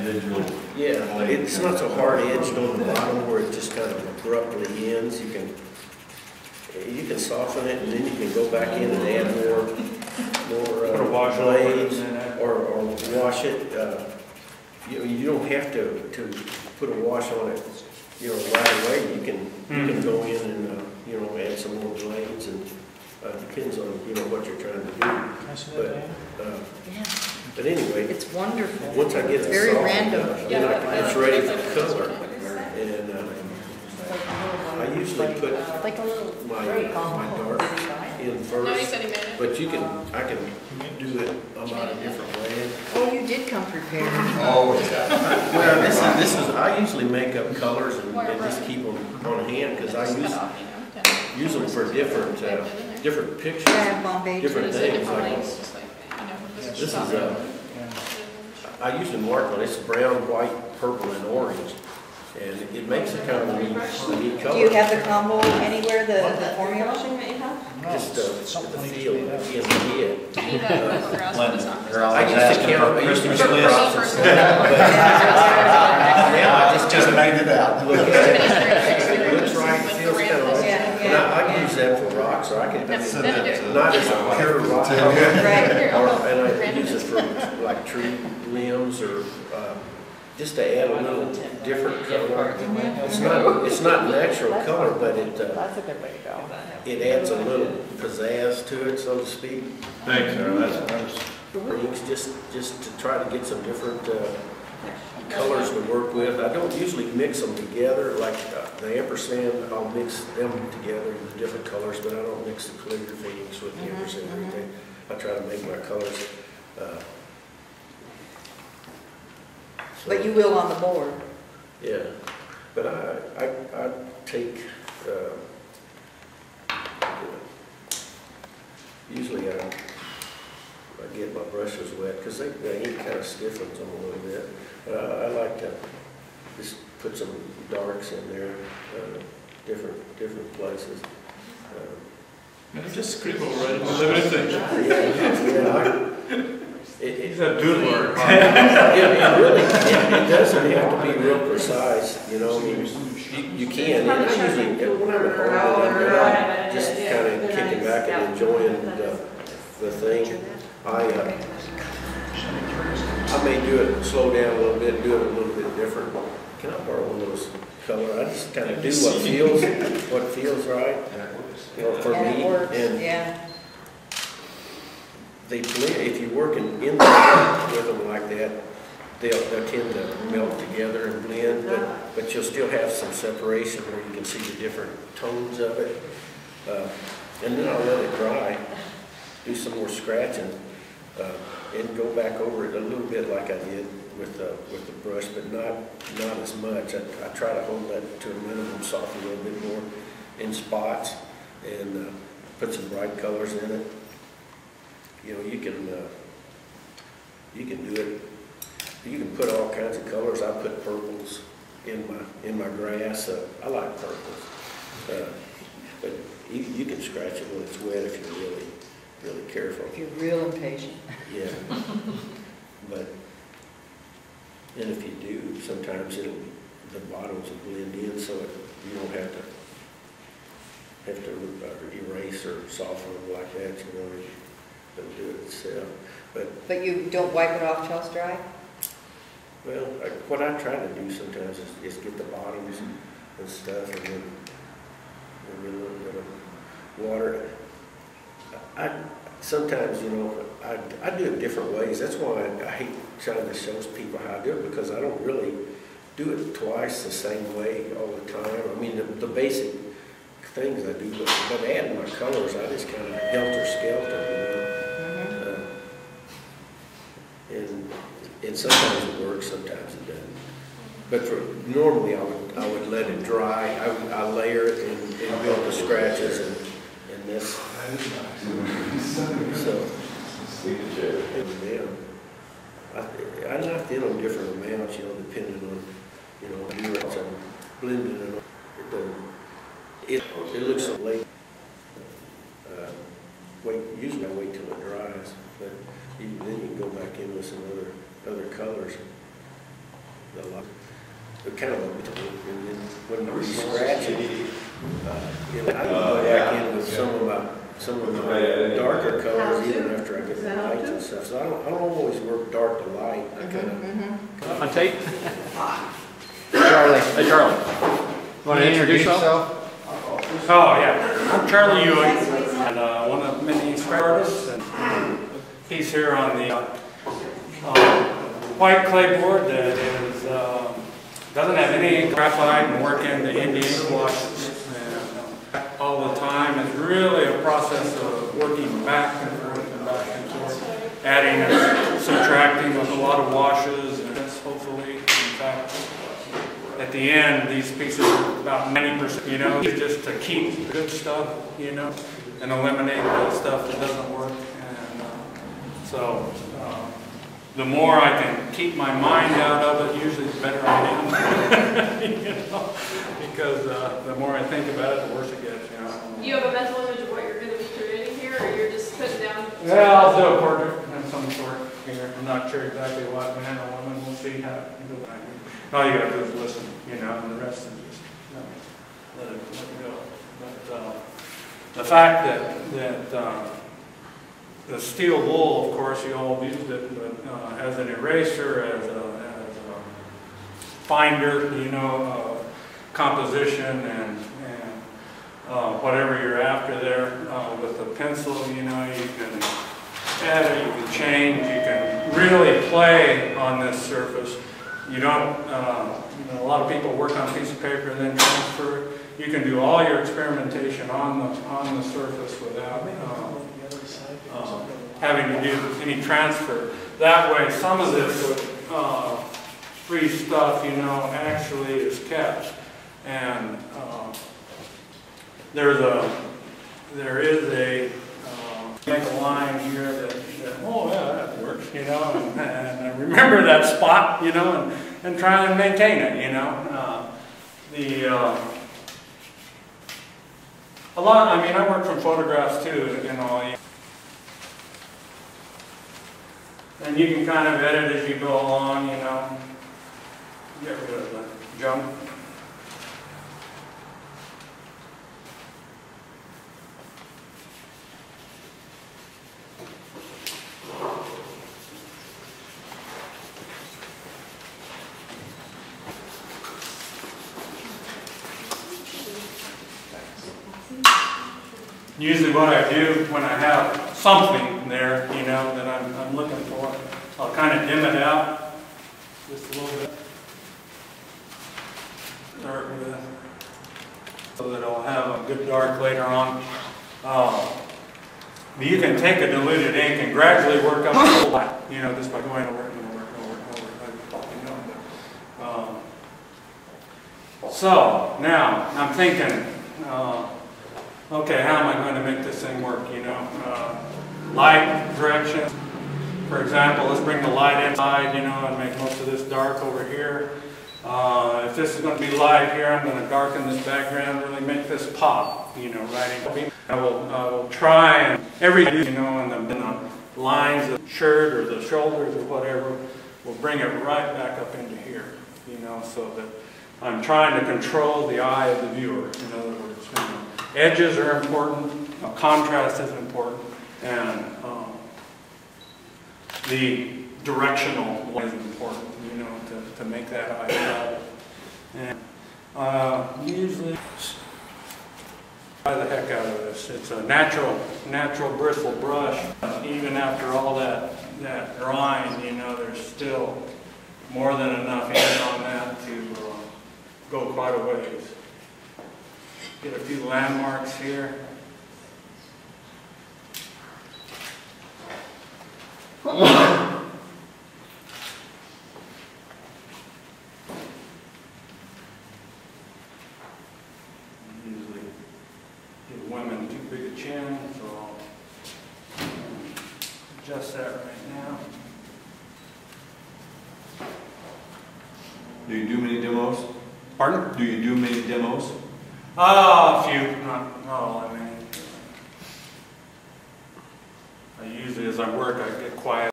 Yeah, it's not so hard edged on the bottom where it just kind of abruptly ends. You can soften it, and then you can go back in and add more blades or wash it. You don't have to put a wash on it, right away. You can go in and add some more blades, and depends on what you're trying to do. But anyway, it's wonderful. Once I get it very soft, random. Then it's ready for color. And I usually put like a little my dark in first, but I can do it a lot of different ways. Oh, you did come prepared. Oh, yeah. Well, this is I usually make up colors and just keep them on hand because I use them for different pictures, different things. Like this is I usually mark on it's brown, white, purple, and orange, and it makes a kind of a neat color. Do you have the combo anywhere? The formula? Just the feel in the head. I used to count props and stuff, but now I just made it out. Look at it. It looks right, it feels kind of right. And I use that for rocks, or I can not as a pure rock color, and I use it for like tree limbs or just to add a little different color. It's not natural color, but That's a good way to go. it adds a little pizzazz to it, so to speak. Thanks, sir. That's Brings just to try to get some different colors to work with. I don't usually mix them together like the ampersand. I'll mix them together in different colors, but I don't mix the clear things with the ampersand and everything. I try to make my colors. But you will on the board. Yeah, but I take usually I get my brushes wet because the ink kind of stiffens them a little bit. I like to just put some darks in there, different places. just scribble right in the limited. It's a doodler. It doesn't have to be real precise, I mean, you can. And I usually, when I'm at home, I'm just kind of kicking back and enjoying the thing. I may do it, slow down a little bit, do it a little bit different. Can I borrow one of those colors? I just kind of do what feels right for me. And they blend. If you're working in the dark with them like that, they'll tend to melt together and blend, but you'll still have some separation where you can see the different tones of it. And then I'll let it dry, do some more scratching, and go back over it a little bit like I did with the brush, but not as much. I try to hold that to a minimum, soften a little bit more in spots, and put some bright colors in it. You can do it. You can put all kinds of colors. I put purples in my grass. I like purples, but you can scratch it when it's wet if you're really careful. If you're real impatient. Yeah. And if you do, sometimes the bottoms will blend in, so you don't have to erase or soften them like that. It'll do it itself. But you don't wipe it off till it's dry? Well, what I try to do sometimes is get the bottoms and stuff, and then maybe a little bit of water. Sometimes, I do it different ways. That's why I hate trying to show people how I do it, because I don't really do it twice the same way all the time. I mean, the basic things I do, but adding my colors, I just kind of helter-skelter, and sometimes it works, sometimes it doesn't. But normally I would let it dry. I layer it and build the scratches and this. So, I knocked in on different amounts, depending on, I'm blending it. It looks so late. Usually I wait till it dries, but then you can go back in with some other colors. kind of look to it, and then when we scratch it, you know, I can go back in with some of my darker colors even after I get the lights and stuff. So I don't always work dark to light. I kind of. On tape? Charlie. Hey, Charlie. Want to introduce yourself? Oh, yeah. I'm Charlie Ewing, and one of many scratch artists, and he's here on the white clay board that is, doesn't have any graphite and work in the Indianapolis all the time. It's really a process of working back and forth and back and forth, adding and subtracting with a lot of washes, and that's hopefully, in fact, at the end, these pieces are about 90%, you know, just to keep the good stuff, you know, and eliminate the stuff that doesn't work. And so the more I can keep my mind out of it, usually the better I am, you know, because the more I think about it, the worse it gets, you know. Do you have a mental image of what you're going to be creating here, or you're just putting down? Yeah, I'll do a portrait of some sort here. I'm not sure exactly what man or woman. We'll see how it goes. All you gotta do is listen, you know, and the rest is just let it go. But the fact that the steel wool, of course, you all used it, but as an eraser, as a finder, you know, composition and whatever you're after there with the pencil, you know, you can add it, you can change, you can really play on this surface. You don't, you know, a lot of people work on a piece of paper and then transfer it. You can do all your experimentation on the surface without having to do any transfer. That way, some of this free stuff, you know, actually is kept. And there is a make a line here that oh yeah, that works, you know, and I remember that spot, you know, and try and maintain it, you know. A lot, I mean, I work from photographs too, you know, and you can kind of edit as you go along, you know, get rid of the junk. Usually what I do when I have something there, you know, that I'm looking for, I'll kind of dim it out just a little bit. Start with so that I'll have a good dark later on. You can take a diluted ink and gradually work up the whole lot, you know, just by going over, you know. So now I'm thinking. Okay, how am I going to make this thing work, you know? Light direction. For example, let's bring the light inside, you know, and make most of this dark over here. If this is going to be light here, I'm going to darken this background, really make this pop, you know, right in. I will try and you know, in the lines of the shirt or the shoulders or whatever, we'll bring it right back up into here, you know, so that I'm trying to control the eye of the viewer, in other words. You know. Edges are important, contrast is important, and the directional one is important, you know, to make that eye travel. And usually, try the heck out of this. It's a natural bristle brush. Even after all that drawing, you know, there's still more than enough ink on that to go quite a ways. Get a few landmarks here. Usually give women too big a chin, so I'll adjust that right now. Do you do many demos? Pardon? Do you do many demos? A few, not all. I mean, usually as I work, I get quiet.